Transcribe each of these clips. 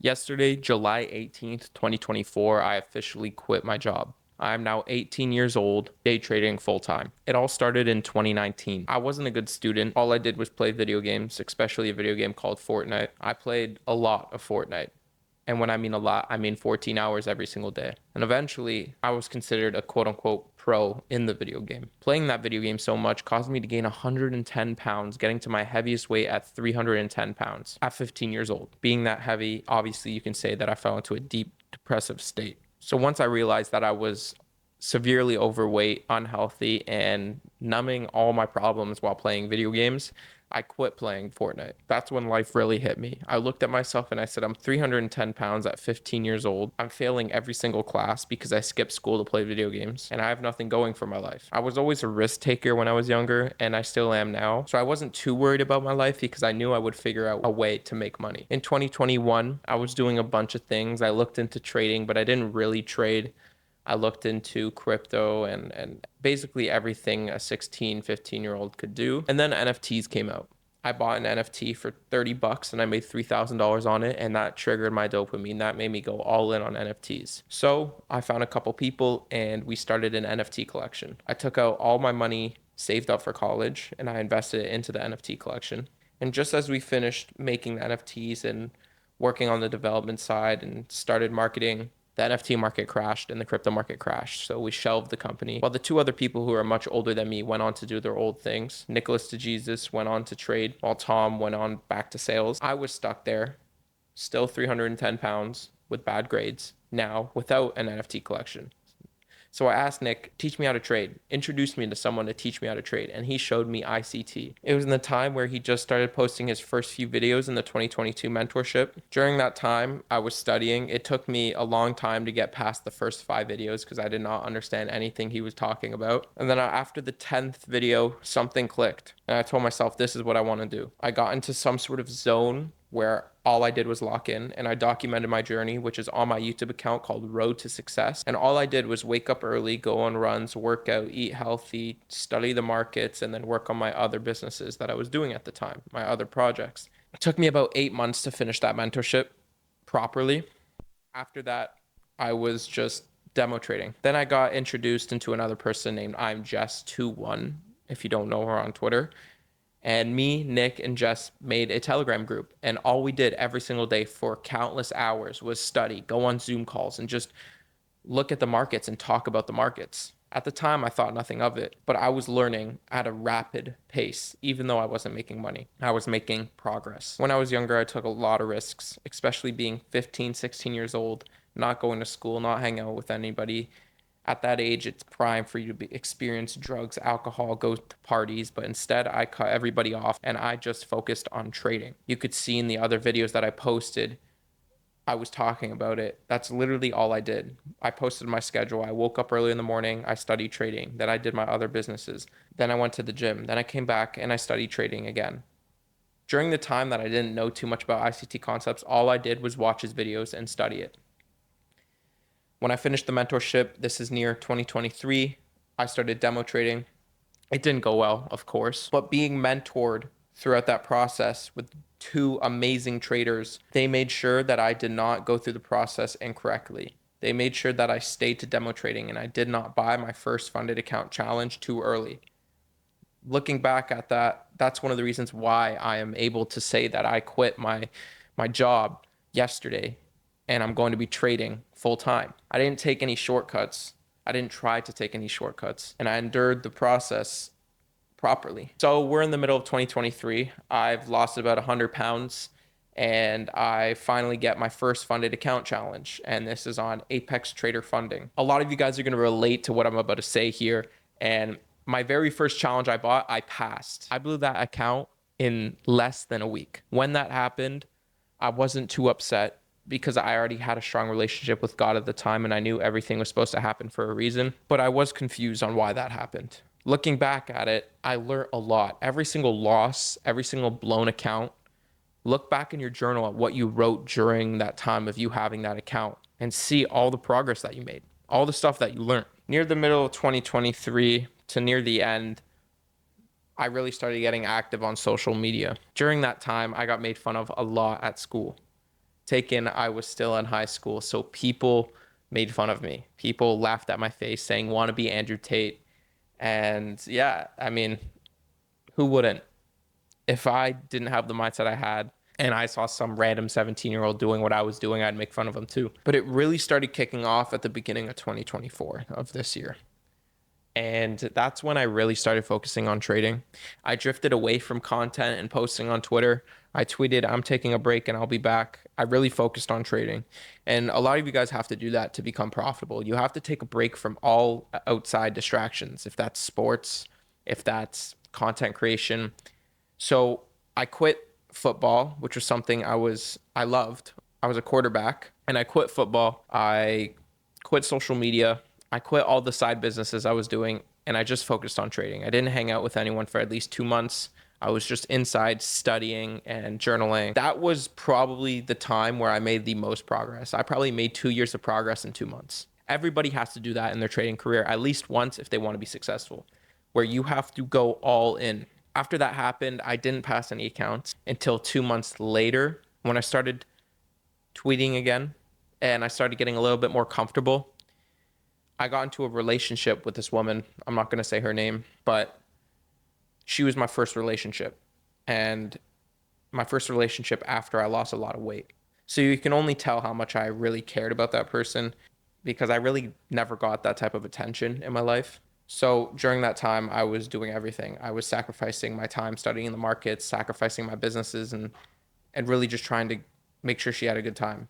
Yesterday, July 18th, 2024, I officially quit my job. I am now 18 years old, day trading full time. It all started in 2019. I wasn't a good student. All I did was play video games, especially a video game called Fortnite. I played a lot of Fortnite. And when I mean a lot, I mean 14 hours every single day. And eventually, I was considered a quote unquote pro in the video game. Playing that video game so much caused me to gain 110 pounds, getting to my heaviest weight at 310 pounds at 15 years old. Being that heavy, obviously, you can say that I fell into a deep depressive state. So once I realized that I was severely overweight, unhealthy, and numbing all my problems while playing video games, I quit playing Fortnite. That's when life really hit me. I looked at myself and I said, I'm 310 pounds at 15 years old. I'm failing every single class because I skipped school to play video games, and I have nothing going for my life. I was always a risk taker when I was younger, and I still am now. So I wasn't too worried about my life because I knew I would figure out a way to make money. In 2021, I was doing a bunch of things. I looked into trading, but I didn't really trade. I looked into crypto and basically everything a 16, 15-year-old could do. And then NFTs came out. I bought an NFT for 30 bucks and I made $3,000 on it, and that triggered my dopamine. That made me go all in on NFTs. So I found a couple people and we started an NFT collection. I took out all my money saved up for college and I invested it into the NFT collection. And just as we finished making the NFTs and working on the development side and started marketing, the NFT market crashed and the crypto market crashed. So we shelved the company. While the two other people who are much older than me went on to do their old things. Nicholas DeJesus went on to trade, while Tom went on back to sales. I was stuck there, still 310 pounds with bad grades, now without an NFT collection. So I asked Nick, teach me how to trade, introduced me to someone to teach me how to trade, and he showed me ICT. It was in the time where he just started posting his first few videos in the 2022 mentorship. During that time, I was studying. It took me a long time to get past the first 5 videos because I did not understand anything he was talking about. And then after the 10th video, something clicked. And I told myself, this is what I want to do. I got into some sort of zone where all I did was lock in, and I documented my journey, which is on my YouTube account called Road to Success. And all I did was wake up early, go on runs, work out, eat healthy, study the markets, and then work on my other businesses that I was doing at the time, my other projects. It took me about 8 months to finish that mentorship properly. After that, I was just demo trading. Then I got introduced into another person named I'm Jess21, if you don't know her on Twitter. And me, Nick, and Jess made a Telegram group. And all we did every single day for countless hours was study, go on Zoom calls, and just look at the markets and talk about the markets. At the time, I thought nothing of it, but I was learning at a rapid pace, even though I wasn't making money. I was making progress. When I was younger, I took a lot of risks, especially being 15, 16 years old, not going to school, not hanging out with anybody. At that age, it's prime for you to experience drugs, alcohol, go to parties, but instead I cut everybody off and I just focused on trading. You could see in the other videos that I posted, I was talking about it. That's literally all I did. I posted my schedule. I woke up early in the morning, I studied trading, then I did my other businesses. Then I went to the gym, then I came back and I studied trading again. During the time that I didn't know too much about ICT concepts, all I did was watch his videos and study it. When I finished the mentorship, this is near 2023, I started demo trading. It didn't go well, of course, but being mentored throughout that process with two amazing traders, they made sure that I did not go through the process incorrectly. They made sure that I stayed to demo trading and I did not buy my first funded account challenge too early. Looking back at that, that's one of the reasons why I am able to say that I quit my job yesterday and I'm going to be trading full time. I didn't take any shortcuts. I didn't try to take any shortcuts, and I endured the process properly. So we're in the middle of 2023. I've lost about 100 pounds and I finally get my first funded account challenge. And this is on Apex Trader Funding. A lot of you guys are going to relate to what I'm about to say here. And my very first challenge I bought, I passed. I blew that account in less than a week. When that happened, I wasn't too upset because I already had a strong relationship with God at the time and I knew everything was supposed to happen for a reason. But I was confused on why that happened. Looking back at it, I learned a lot. Every single loss, every single blown account, look back in your journal at what you wrote during that time of you having that account and see all the progress that you made, all the stuff that you learned. Near the middle of 2023 to near the end, I really started getting active on social media. During that time, I got made fun of a lot at school. taken, I was still in high school. So people made fun of me. People laughed at my face saying, want to be Andrew Tate. And yeah, I mean, who wouldn't? If I didn't have the mindset I had and I saw some random 17-year-old doing what I was doing, I'd make fun of them too. But it really started kicking off at the beginning of 2024 of this year. And that's when I really started focusing on trading. I drifted away from content and posting on Twitter. I tweeted, I'm taking a break and I'll be back. I really focused on trading. And a lot of you guys have to do that to become profitable. You have to take a break from all outside distractions, if that's sports, if that's content creation. So I quit football, which was something I loved. I was a quarterback and I quit football. I quit social media. I quit all the side businesses I was doing and I just focused on trading. I didn't hang out with anyone for at least 2 months. I was just inside studying and journaling. That was probably the time where I made the most progress. I probably made 2 years of progress in 2 months. Everybody has to do that in their trading career at least once if they want to be successful, where you have to go all in. After that happened, I didn't pass any accounts until 2 months later when I started tweeting again and I started getting a little bit more comfortable. I got into a relationship with this woman. I'm not going to say her name, but she was my first relationship. And my first relationship after I lost a lot of weight. So you can only tell how much I really cared about that person because I really never got that type of attention in my life. So during that time, I was doing everything. I was sacrificing my time studying the markets, sacrificing my businesses, and really just trying to make sure she had a good time.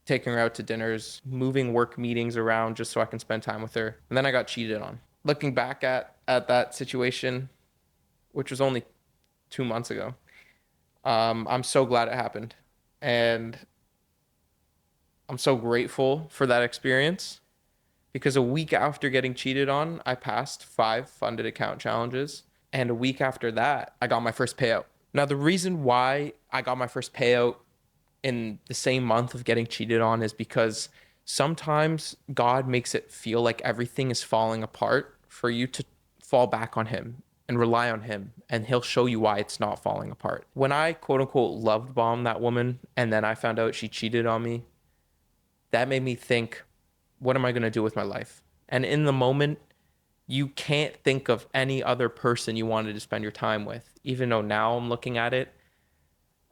Taking her out to dinners, moving work meetings around just so I can spend time with her. And then I got cheated on. Looking back at that situation, which was only 2 months ago, I'm so glad it happened. And I'm so grateful for that experience because a week after getting cheated on, I passed 5 funded account challenges. And a week after that, I got my first payout. Now, the reason why I got my first payout in the same month of getting cheated on is because sometimes God makes it feel like everything is falling apart for you to fall back on him and rely on him, and he'll show you why it's not falling apart. When I quote unquote loved bombed that woman and then I found out she cheated on me, that made me think, what am I going to do with my life? And in the moment, you can't think of any other person you wanted to spend your time with. Even though now I'm looking at it,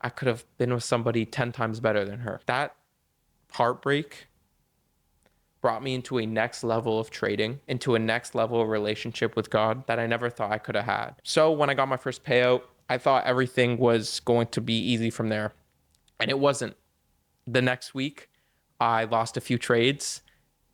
I could have been with somebody 10 times better than her. That heartbreak brought me into a next level of trading, into a next level of relationship with God that I never thought I could have had. So when I got my first payout, I thought everything was going to be easy from there. And it wasn't. The next week, I lost a few trades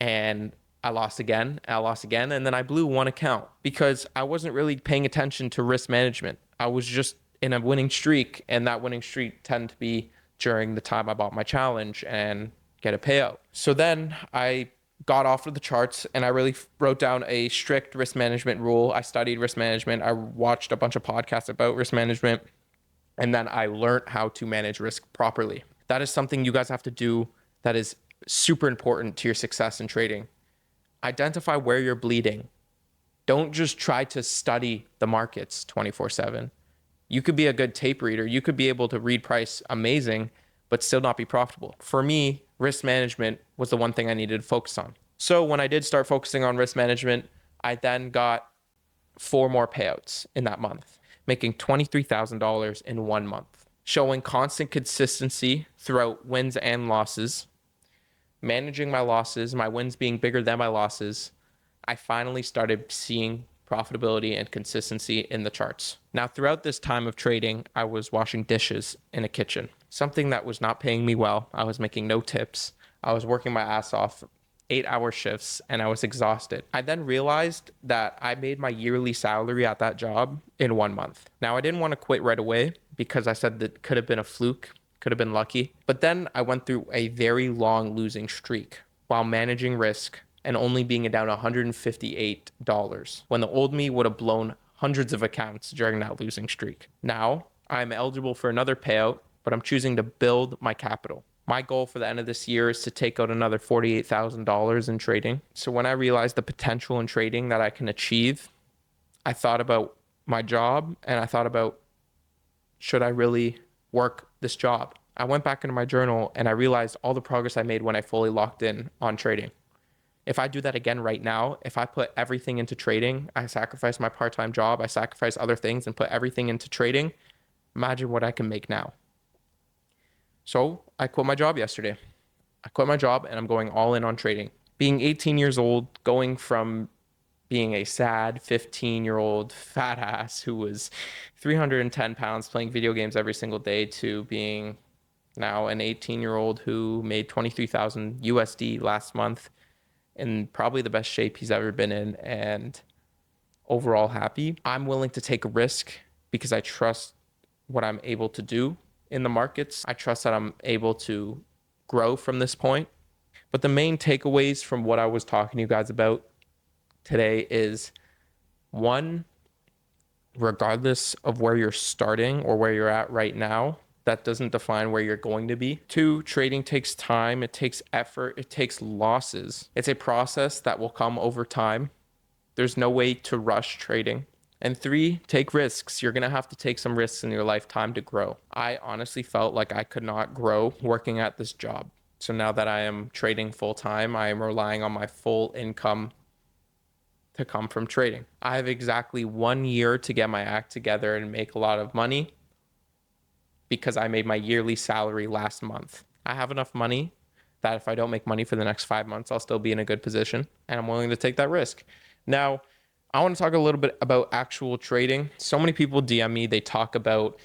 and I lost again, and then I blew one account because I wasn't really paying attention to risk management. I was just in a winning streak, and that winning streak tended to be during the time I bought my challenge and get a payout. So then I got off of the charts and I really wrote down a strict risk management rule. I studied risk management. I watched a bunch of podcasts about risk management, and then I learned how to manage risk properly. That is something you guys have to do that is super important to your success in trading. Identify where you're bleeding. Don't just try to study the markets 24/7. You could be a good tape reader. You could be able to read price amazing, but still not be profitable. For me, risk management was the one thing I needed to focus on. So when I did start focusing on risk management, I then got 4 more payouts in that month, making $23,000 in 1 month, showing constant consistency throughout wins and losses, managing my losses, my wins being bigger than my losses. I finally started seeing profitability and consistency in the charts. Now, throughout this time of trading, I was washing dishes in a kitchen, something that was not paying me well. I was making no tips. I was working my ass off, 8-hour shifts, and I was exhausted. I then realized that I made my yearly salary at that job in 1 month. Now, I didn't want to quit right away because I said that could have been a fluke, could have been lucky. But then I went through a very long losing streak while managing risk and only being down $158 when the old me would have blown hundreds of accounts during that losing streak. Now I'm eligible for another payout, but I'm choosing to build my capital. My goal for the end of this year is to take out another $48,000 in trading. So when I realized the potential in trading that I can achieve, I thought about my job and I thought about, should I really work this job? I went back into my journal and I realized all the progress I made when I fully locked in on trading. If I do that again right now, if I put everything into trading, I sacrifice my part-time job, I sacrifice other things and put everything into trading, imagine what I can make now. So I quit my job yesterday. I quit my job and I'm going all in on trading. Being 18 years old, going from being a sad 15-year-old fat ass who was 310 pounds playing video games every single day to being now an 18-year-old who made 23,000 USD last month in probably the best shape he's ever been in and overall happy. I'm willing to take a risk because I trust what I'm able to do in the markets. I trust that I'm able to grow from this point. But the main takeaways from what I was talking to you guys about today is one, regardless of where you're starting or where you're at right now, that doesn't define where you're going to be. Two, trading takes time, it takes effort, it takes losses. It's a process that will come over time. There's no way to rush trading. And three, take risks. You're going to have to take some risks in your lifetime to grow. I honestly felt like I could not grow working at this job. So now that I am trading full time, I am relying on my full income to come from trading. I have exactly 1 year to get my act together and make a lot of money because I made my yearly salary last month. I have enough money that if I don't make money for the next 5 months, I'll still be in a good position and I'm willing to take that risk. Now, I want to talk a little bit about actual trading. So many people DM me, they talk about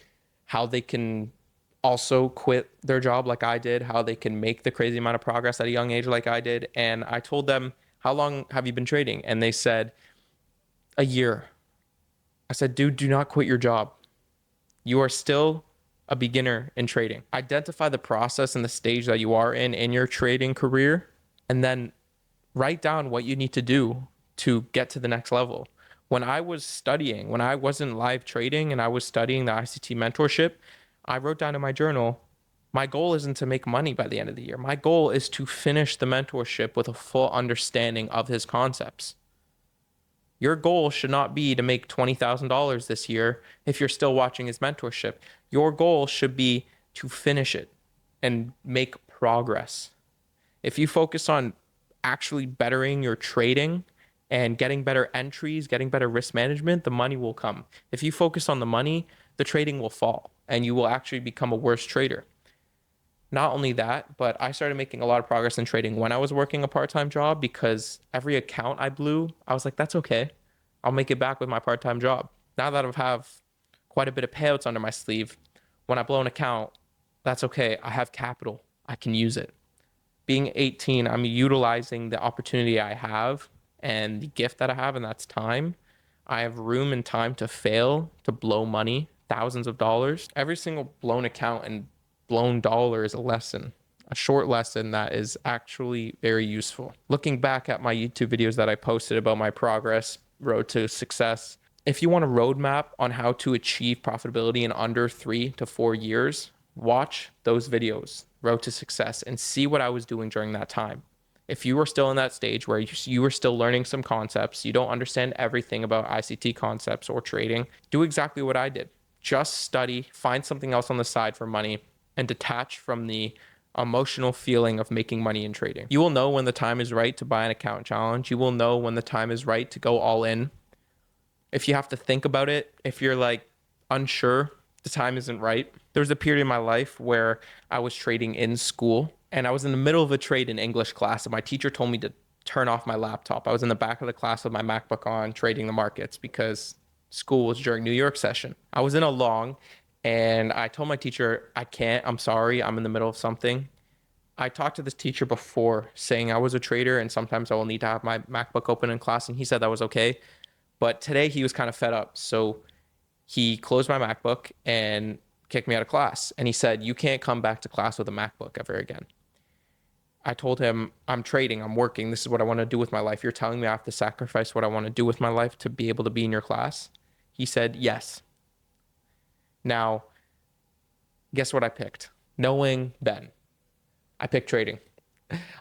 how they can also quit their job like I did, how they can make the crazy amount of progress at a young age like I did. And I told them, how long have you been trading? And they said, a year. I said, dude, do not quit your job. You are still a beginner in trading. Identify the process and the stage that you are in your trading career, and then write down what you need to do to get to the next level. When I was studying, when I wasn't live trading and I was studying the ICT mentorship, I wrote down in my journal, my goal isn't to make money by the end of the year. My goal is to finish the mentorship with a full understanding of his concepts. Your goal should not be to make $20,000 this year if you're still watching his mentorship. Your goal should be to finish it and make progress. If you focus on actually bettering your trading and getting better entries, getting better risk management, the money will come. If you focus on the money, the trading will fall and you will actually become a worse trader. Not only that, but I started making a lot of progress in trading when I was working a part-time job because every account I blew, I was like, that's okay. I'll make it back with my part-time job. Now that I have quite a bit of payouts under my sleeve, when I blow an account, that's okay. I have capital. I can use it. Being 18, I'm utilizing the opportunity I have and the gift that I have, and that's time. I have room and time to fail, to blow money, thousands of dollars. Every single blown account and blown dollar is a lesson, a short lesson that is actually very useful. Looking back at my YouTube videos that I posted about my progress, road to success, if you want a roadmap on how to achieve profitability in under 3 to 4 years, watch those videos, road to success, and see what I was doing during that time. If you are still in that stage where you are still learning some concepts, you don't understand everything about ICT concepts or trading, do exactly what I did. Just study, find something else on the side for money, and detach from the emotional feeling of making money in trading. You will know when the time is right to buy an account challenge. You will know when the time is right to go all in. If you have to think about it, if you're like unsure, the time isn't right. There was a period in my life where I was trading in school and I was in the middle of a trade in English class and my teacher told me to turn off my laptop. I was in the back of the class with my MacBook on trading the markets because school was during New York session. I was in a long and I told my teacher, I can't, I'm sorry, I'm in the middle of something. I talked to this teacher before saying I was a trader and sometimes I will need to have my MacBook open in class, and he said that was okay. But today he was kind of fed up. So he closed my MacBook and kicked me out of class. And he said, you can't come back to class with a MacBook ever again. I told him, I'm trading, I'm working. This is what I want to do with my life. You're telling me I have to sacrifice what I want to do with my life to be able to be in your class? He said, yes. Now, guess what I picked? Knowing Ben, I picked trading.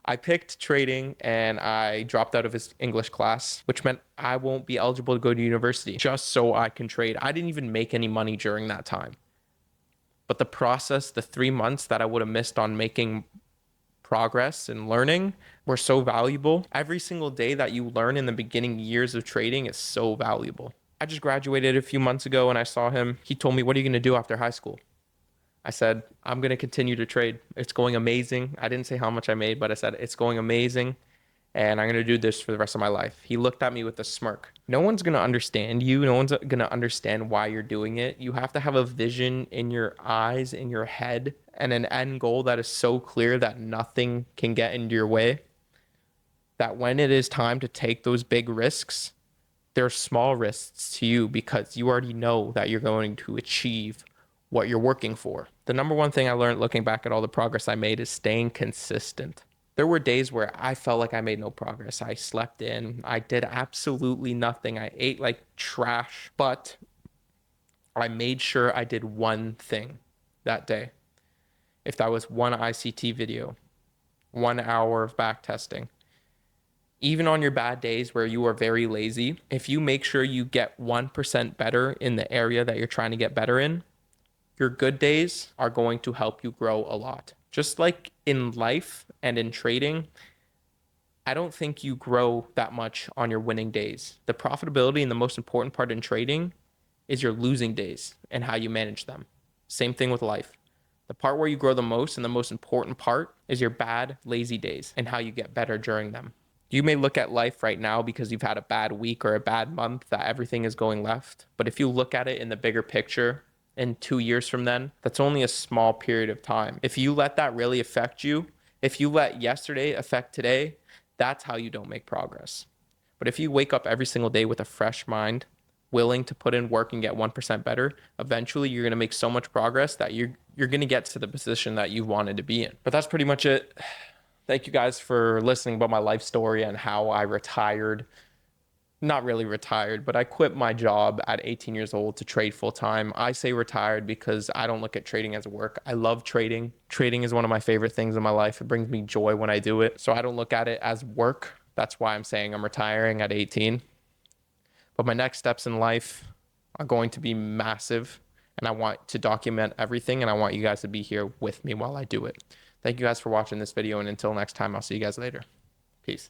I picked trading and I dropped out of his English class, which meant I won't be eligible to go to university just so I can trade. I didn't even make any money during that time. But the process, the 3 months that I would have missed on making progress and learning were so valuable. Every single day that you learn in the beginning years of trading is so valuable. I just graduated a few months ago and I saw him. He told me, "What are you going to do after high school?" I said, "I'm going to continue to trade. It's going amazing." I didn't say how much I made, but I said, "It's going amazing and I'm going to do this for the rest of my life." He looked at me with a smirk. No one's going to understand you. No one's going to understand why you're doing it. You have to have a vision in your eyes, in your head, and an end goal that is so clear that nothing can get into your way. That when it is time to take those big risks, they're small risks to you because you already know that you're going to achieve what you're working for. The number one thing I learned looking back at all the progress I made is staying consistent. There were days where I felt like I made no progress. I slept in, I did absolutely nothing. I ate like trash, but I made sure I did one thing that day. If that was one ICT video, 1 hour of back testing, even on your bad days where you are very lazy, if you make sure you get 1% better in the area that you're trying to get better in, your good days are going to help you grow a lot. Just like in life and in trading, I don't think you grow that much on your winning days. The profitability and the most important part in trading is your losing days and how you manage them. Same thing with life. The part where you grow the most and the most important part is your bad, lazy days and how you get better during them. You may look at life right now because you've had a bad week or a bad month that everything is going left. But if you look at it in the bigger picture, in 2 years from then, that's only a small period of time. If you let that really affect you, if you let yesterday affect today, that's how you don't make progress. But if you wake up every single day with a fresh mind, willing to put in work and get 1% better, eventually you're going to make so much progress that you're going to get to the position that you wanted to be in. But that's pretty much it. Thank you guys for listening about my life story and how I retired. Not really retired, but I quit my job at 18 years old to trade full time. I say retired because I don't look at trading as work. I love trading. Trading is one of my favorite things in my life. It brings me joy when I do it. So I don't look at it as work. That's why I'm saying I'm retiring at 18. But my next steps in life are going to be massive. And I want to document everything. And I want you guys to be here with me while I do it. Thank you guys for watching this video. And until next time, I'll see you guys later. Peace.